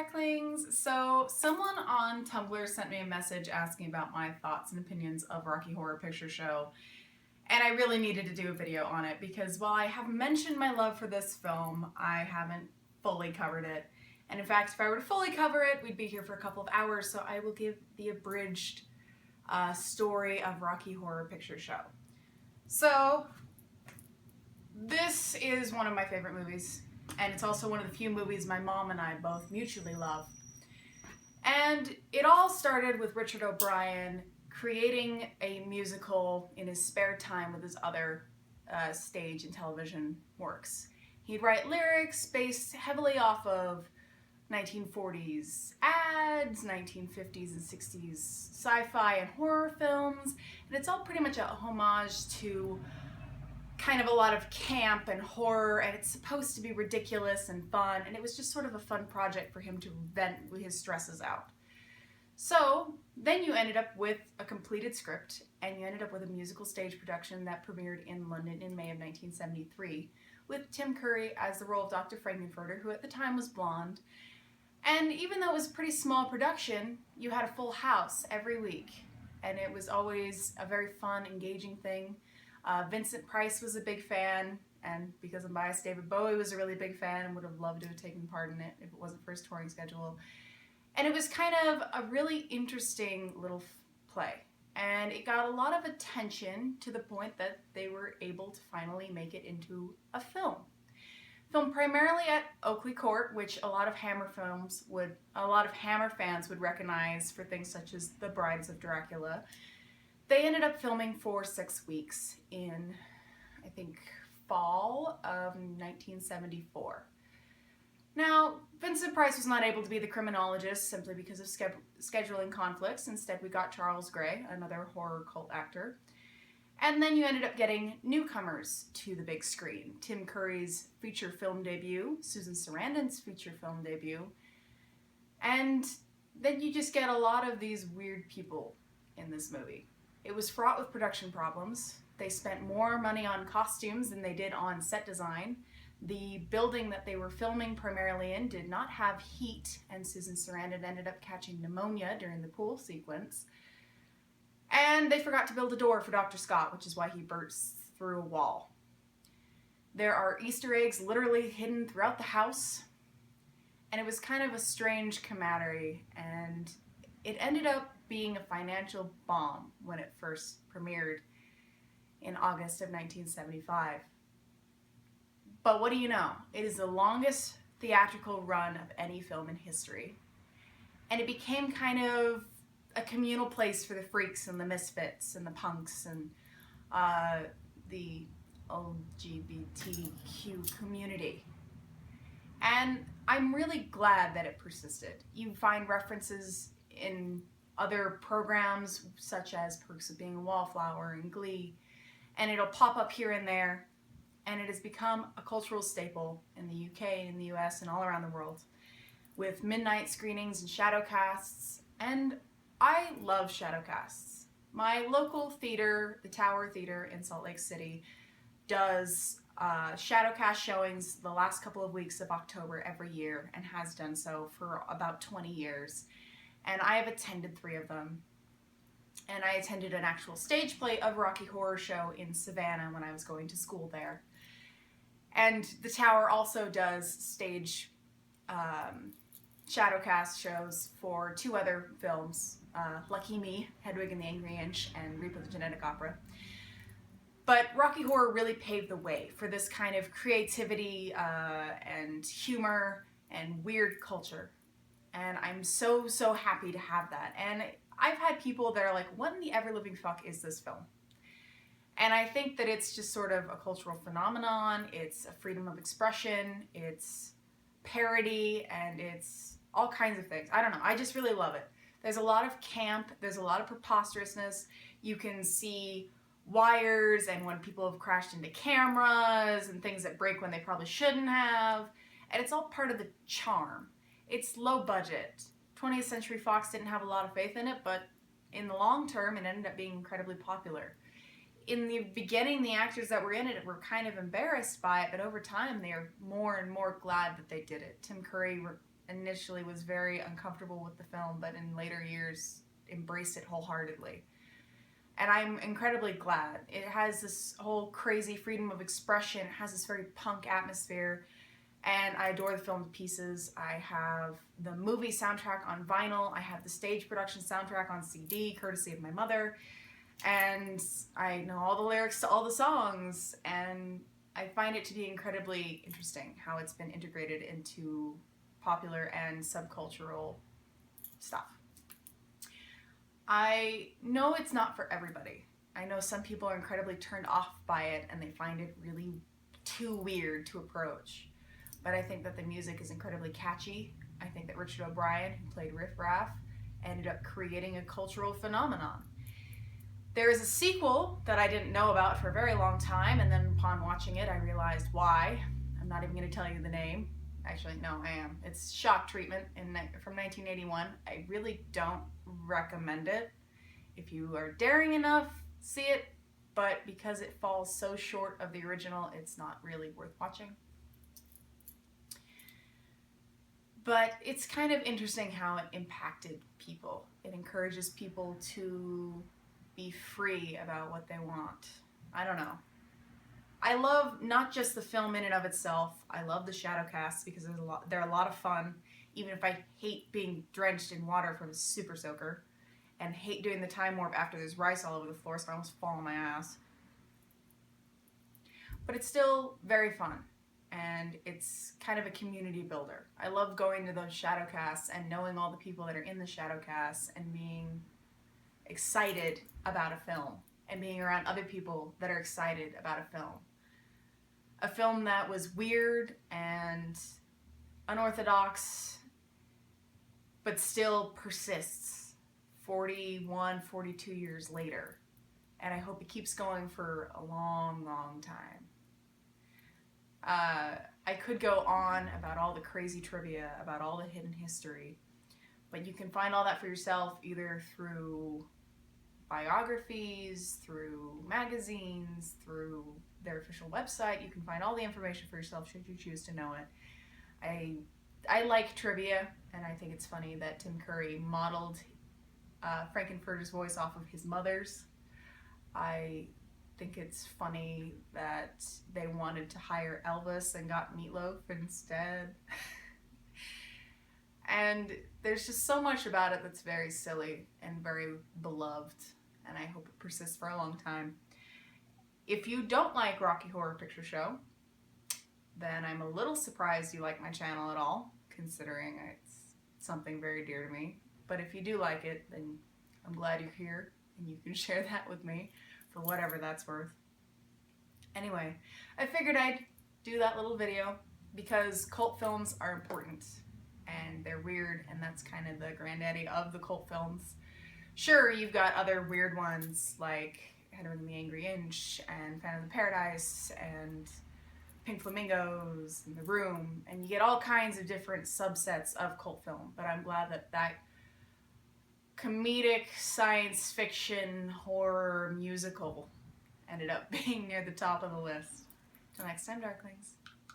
Cracklings. So someone on Tumblr sent me a message asking about my thoughts and opinions of Rocky Horror Picture Show, and I really needed to do a video on it because while I have mentioned my love for this film, I haven't fully covered it. And in fact, if I were to fully cover it, we'd be here for a couple of hours, so I will give the abridged story of Rocky Horror Picture Show. So, this is one of my favorite movies, and it's also one of the few movies my mom and I both mutually love. And it all started with Richard O'Brien creating a musical in his spare time with his other stage and television works. He'd write lyrics based heavily off of 1940s ads, 1950s and 60s sci-fi and horror films, and it's all pretty much a homage to kind of a lot of camp and horror, and it's supposed to be ridiculous and fun, and it was just sort of a fun project for him to vent his stresses out. So then you ended up with a completed script, and you ended up with a musical stage production that premiered in London in May of 1973, with Tim Curry as the role of Dr. Frankenfurter, who at the time was blonde. And even though it was a pretty small production, you had a full house every week, and it was always a very fun, engaging thing. Vincent Price was a big fan, and because I'm biased, David Bowie was a really big fan and would have loved to have taken part in it if it wasn't for his touring schedule. And it was kind of a really interesting little play, and it got a lot of attention to the point that they were able to finally make it into a film. Filmed primarily at Oakley Court, which a lot of Hammer fans would recognize for things such as The Brides of Dracula. They ended up filming for 6 weeks in, I think, fall of 1974. Now, Vincent Price was not able to be the criminologist simply because of scheduling conflicts. Instead, we got Charles Gray, another horror cult actor. And then you ended up getting newcomers to the big screen. Tim Curry's feature film debut, Susan Sarandon's feature film debut, and then you just get a lot of these weird people in this movie. It was fraught with production problems. They spent more money on costumes than they did on set design. The building that they were filming primarily in did not have heat, and Susan Sarandon ended up catching pneumonia during the pool sequence. And they forgot to build a door for Dr. Scott, which is why he bursts through a wall. There are Easter eggs literally hidden throughout the house, and it was kind of a strange camaraderie, and it ended up being a financial bomb when it first premiered in August of 1975. But what do you know? It is the longest theatrical run of any film in history, and it became kind of a communal place for the freaks and the misfits and the punks and the LGBTQ community. And I'm really glad that it persisted. You find references in other programs such as Perks of Being a Wallflower and Glee, and it'll pop up here and there, and it has become a cultural staple in the UK, in the US, and all around the world, with midnight screenings and shadowcasts. And I love shadowcasts. My local theater, the Tower Theater in Salt Lake City, does shadowcast showings the last couple of weeks of October every year and has done so for about 20 years. And I have attended 3 of them. And I attended an actual stage play of Rocky Horror Show in Savannah when I was going to school there. And the Tower also does stage shadowcast shows for 2 other films, Lucky Me, Hedwig and the Angry Inch, and Reaper the Genetic Opera. But Rocky Horror really paved the way for this kind of creativity and humor and weird culture. And I'm so, so happy to have that. And I've had people that are like, what in the ever-living fuck is this film? And I think that it's just sort of a cultural phenomenon, it's a freedom of expression, it's parody, and it's all kinds of things. I don't know, I just really love it. There's a lot of camp, there's a lot of preposterousness. You can see wires and when people have crashed into cameras and things that break when they probably shouldn't have. And it's all part of the charm. It's low budget. 20th Century Fox didn't have a lot of faith in it, but in the long term, it ended up being incredibly popular. In the beginning, the actors that were in it were kind of embarrassed by it, but over time, they are more and more glad that they did it. Tim Curry initially was very uncomfortable with the film, but in later years embraced it wholeheartedly. And I'm incredibly glad. It has this whole crazy freedom of expression. It has this very punk atmosphere. And I adore the film to pieces. I have the movie soundtrack on vinyl. I have the stage production soundtrack on CD, courtesy of my mother. And I know all the lyrics to all the songs. And I find it to be incredibly interesting how it's been integrated into popular and subcultural stuff. I know it's not for everybody. I know some people are incredibly turned off by it and they find it really too weird to approach. But I think that the music is incredibly catchy. I think that Richard O'Brien, who played Riff Raff, ended up creating a cultural phenomenon. There is a sequel that I didn't know about for a very long time, and then upon watching it, I realized why. I'm not even going to tell you the name. Actually, no, I am. It's Shock Treatment from 1981. I really don't recommend it. If you are daring enough, see it, but because it falls so short of the original, it's not really worth watching. But it's kind of interesting how it impacted people. It encourages people to be free about what they want. I don't know. I love not just the film in and of itself. I love the shadow casts because they're a lot of fun. Even if I hate being drenched in water from a super soaker and hate doing the time warp after there's rice all over the floor, so I almost fall on my ass. But it's still very fun, and it's kind of a community builder. I love going to those shadow casts and knowing all the people that are in the shadow casts and being excited about a film and being around other people that are excited about a film. A film that was weird and unorthodox, but still persists 41, 42 years later. And I hope it keeps going for a long, long time. I could go on about all the crazy trivia, about all the hidden history, but you can find all that for yourself either through biographies, through magazines, through their official website. You can find all the information for yourself should you choose to know it. I like trivia, and I think it's funny that Tim Curry modeled Frankenfurter's voice off of his mother's. I think it's funny that they wanted to hire Elvis and got Meatloaf instead. And there's just so much about it that's very silly and very beloved, and I hope it persists for a long time. If you don't like Rocky Horror Picture Show, then I'm a little surprised you like my channel at all, considering it's something very dear to me. But if you do like it, then I'm glad you're here, and you can share that with me for whatever that's worth. Anyway, I figured I'd do that little video because cult films are important and they're weird, and that's kind of the granddaddy of the cult films. Sure, you've got other weird ones like Henry and the Angry Inch and Phantom of the Paradise and Pink Flamingos and The Room, and you get all kinds of different subsets of cult film, but I'm glad that that comedic science fiction horror musical ended up being near the top of the list. Till next time, Darklings.